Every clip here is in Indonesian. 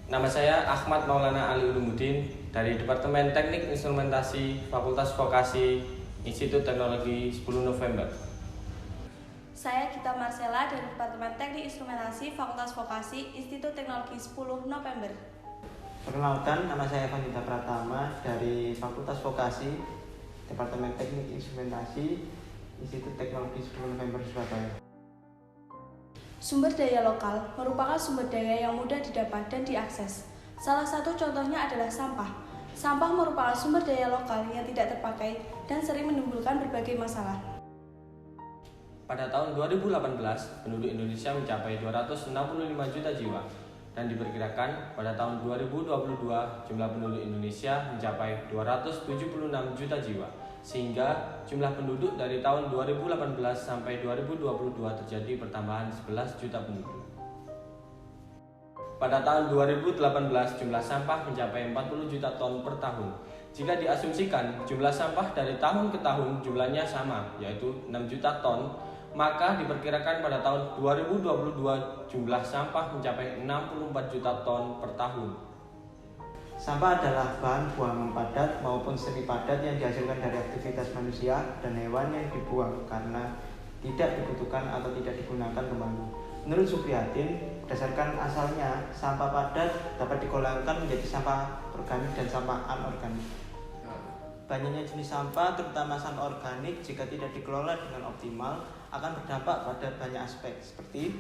Nama saya Ahmad Maulana Ali Ulumuddin dari Departemen Teknik Instrumentasi Fakultas Vokasi Institut Teknologi 10 November. Saya Gita Marcella dari Departemen Teknik Instrumentasi Fakultas Vokasi Institut Teknologi 10 November. Perkenalkan, nama saya Vandita Pratama dari Fakultas Vokasi Departemen Teknik Instrumentasi Institut Teknologi 10 November Surabaya. Sumber daya lokal merupakan sumber daya yang mudah didapat dan diakses. Salah satu contohnya adalah sampah. Sampah merupakan sumber daya lokal yang tidak terpakai dan sering menimbulkan berbagai masalah. Pada tahun 2018, penduduk Indonesia mencapai 265 juta jiwa dan diperkirakan pada tahun 2022 jumlah penduduk Indonesia mencapai 276 juta jiwa. Sehingga jumlah penduduk dari tahun 2018 sampai 2022 terjadi pertambahan 11 juta penduduk. Pada tahun 2018 jumlah sampah mencapai 40 juta ton per tahun. Jika diasumsikan jumlah sampah dari tahun ke tahun jumlahnya sama, yaitu 6 juta ton, maka diperkirakan pada tahun 2022 jumlah sampah mencapai 64 juta ton per tahun. Sampah adalah bahan buangan padat maupun semi padat yang dihasilkan dari aktivitas manusia dan hewan yang dibuang karena tidak dibutuhkan atau tidak digunakan kembali. Menurut Suprihatin, berdasarkan asalnya, sampah padat dapat digolongkan menjadi sampah organik dan sampah anorganik. Banyaknya jenis sampah, terutama sampah organik, jika tidak dikelola dengan optimal, akan berdampak pada banyak aspek, seperti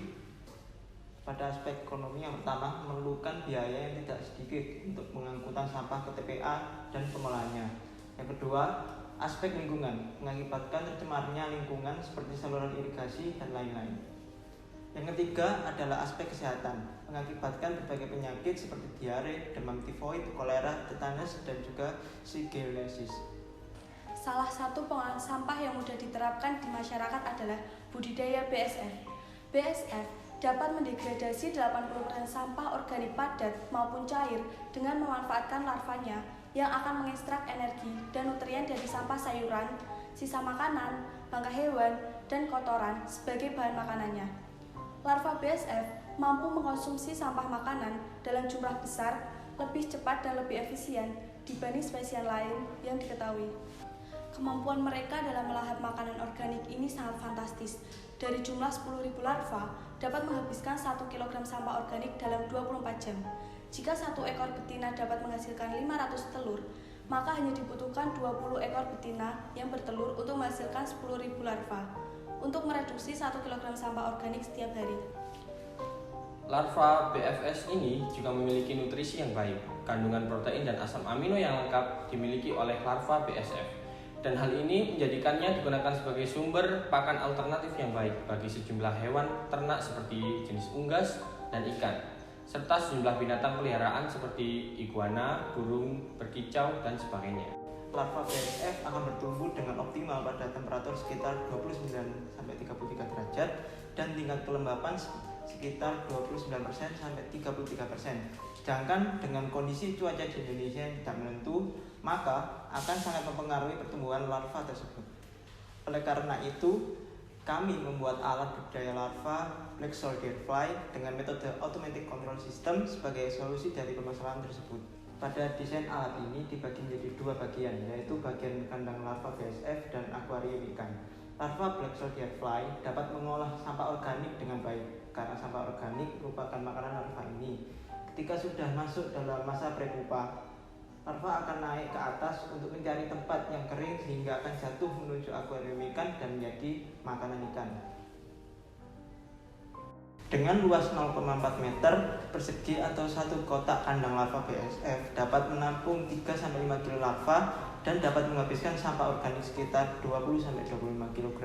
pada aspek ekonomi. Yang pertama, memerlukan biaya yang tidak sedikit untuk pengangkutan sampah ke TPA dan pengolahannya. Yang kedua, aspek lingkungan, mengakibatkan tercemarnya lingkungan seperti saluran irigasi dan lain-lain. Yang ketiga adalah aspek kesehatan, mengakibatkan berbagai penyakit seperti diare, demam tifoid, kolera, tetanus, dan juga shigellosis. Salah satu pengolahan sampah yang mudah diterapkan di masyarakat adalah budidaya BSF. BSF dapat mendegradasi 80% sampah organik padat maupun cair dengan memanfaatkan larvanya yang akan mengekstrak energi dan nutrien dari sampah sayuran, sisa makanan, bangkai hewan, dan kotoran sebagai bahan makanannya. Larva BSF mampu mengkonsumsi sampah makanan dalam jumlah besar, lebih cepat dan lebih efisien dibanding spesies lain yang diketahui. Kemampuan mereka dalam melahap makanan organik ini sangat fantastis. Dari jumlah 10.000 larva, dapat menghabiskan 1 kg sampah organik dalam 24 jam. Jika satu ekor betina dapat menghasilkan 500 telur, maka hanya dibutuhkan 20 ekor betina yang bertelur untuk menghasilkan 10.000 larva, untuk mereduksi 1 kg sampah organik setiap hari. Larva BFS ini juga memiliki nutrisi yang baik. Kandungan protein dan asam amino yang lengkap dimiliki oleh larva BSF. Dan hal ini menjadikannya digunakan sebagai sumber pakan alternatif yang baik bagi sejumlah hewan ternak seperti jenis unggas dan ikan, serta sejumlah binatang peliharaan seperti iguana, burung, berkicau, dan sebagainya. Larva BSF akan bertumbuh dengan optimal pada temperatur sekitar 29-33 derajat dan tingkat kelembapan sekitar 29%-33%. Sedangkan dengan kondisi cuaca di Indonesia yang tidak menentu, maka akan sangat mempengaruhi pertumbuhan larva tersebut. Oleh karena itu, kami membuat alat budidaya larva Black Soldier Fly dengan metode Automatic Control System sebagai solusi dari permasalahan tersebut. Pada desain alat ini dibagi menjadi dua bagian, yaitu bagian kandang larva BSF dan akuarium ikan. Larva Black Soldier Fly dapat mengolah sampah organik dengan baik, karena sampah organik merupakan makanan larva ini. Ketika sudah masuk dalam masa prepupa, larva akan naik ke atas untuk mencari tempat yang kering sehingga akan jatuh menuju akuarium ikan dan menjadi makanan ikan. Dengan luas 0,4 meter persegi atau satu kotak kandang larva BSF dapat menampung 3-5 kg larva dan dapat menghabiskan sampah organik sekitar 20-25 kg.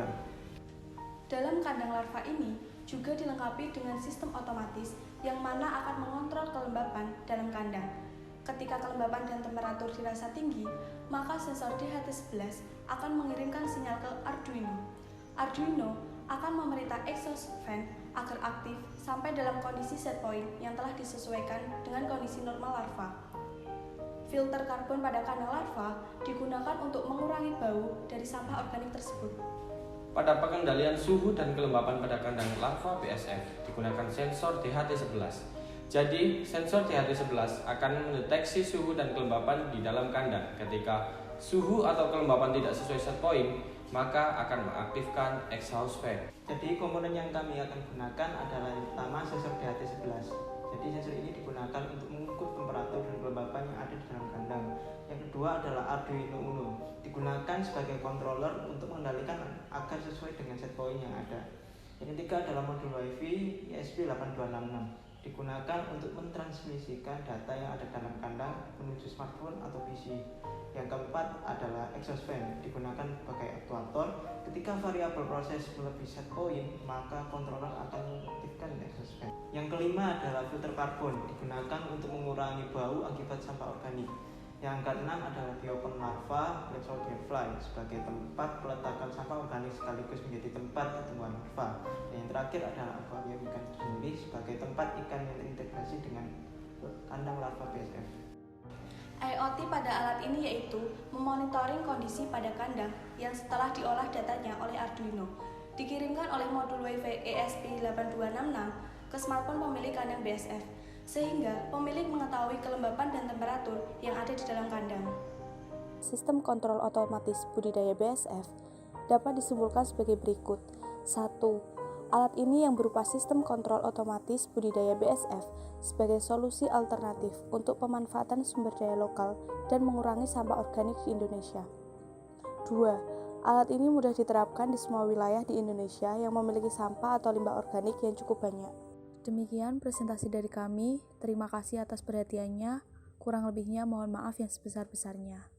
Dalam kandang larva ini juga dilengkapi dengan sistem otomatis yang mana akan mengontrol kelembapan dalam kandang. Ketika kelembapan dan temperatur dirasa tinggi, maka sensor DHT11 akan mengirimkan sinyal ke Arduino. Arduino akan memerintah exhaust fan agar aktif sampai dalam kondisi set point yang telah disesuaikan dengan kondisi normal larva. Filter karbon pada kandang larva digunakan untuk mengurangi bau dari sampah organik tersebut. Pada pengendalian suhu dan kelembapan pada kandang larva BSF digunakan sensor DHT11. Jadi, sensor CHT11 akan mendeteksi suhu dan kelembapan di dalam kandang. Ketika suhu atau kelembapan tidak sesuai set point, maka akan mengaktifkan exhaust fan. Jadi komponen yang kami akan gunakan adalah yang pertama sensor DHT11. Jadi sensor ini digunakan untuk mengukur temperatur dan kelembapan yang ada di dalam kandang. Yang kedua adalah Arduino Uno, digunakan sebagai controller untuk mengendalikan agar sesuai dengan set point yang ada. Yang ketiga adalah modul WiFi ESP8266, digunakan untuk mentransmisikan data yang ada dalam kandang menuju smartphone atau PC. Yang keempat adalah exhaust fan, digunakan sebagai aktuator. Ketika variabel proses melebihi set point, maka controller akan mengaktifkan exhaust fan. Yang kelima adalah filter karbon, digunakan untuk mengurangi bau akibat sampah organik. Yang keenam adalah biopen larva Black Soldier Fly sebagai tempat peletakan sampah organik sekaligus menjadi tempat pertumbuhan larva. Dan yang terakhir adalah akuarium ikan sendiri sebagai tempat ikan yang terintegrasi dengan kandang larva BSF. IoT pada alat ini yaitu memonitoring kondisi pada kandang yang setelah diolah datanya oleh Arduino dikirimkan oleh modul WiFi ESP8266 ke smartphone pemilik kandang BSF, sehingga pemilik mengetahui kelembapan dan temperatur yang ada di dalam kandang. Sistem kontrol otomatis budidaya BSF dapat disimpulkan sebagai berikut. 1. Alat ini yang berupa sistem kontrol otomatis budidaya BSF sebagai solusi alternatif untuk pemanfaatan sumber daya lokal dan mengurangi sampah organik di Indonesia. 2. Alat ini mudah diterapkan di semua wilayah di Indonesia yang memiliki sampah atau limbah organik yang cukup banyak. Demikian presentasi dari kami. Terima kasih atas perhatiannya. Kurang lebihnya mohon maaf yang sebesar-besarnya.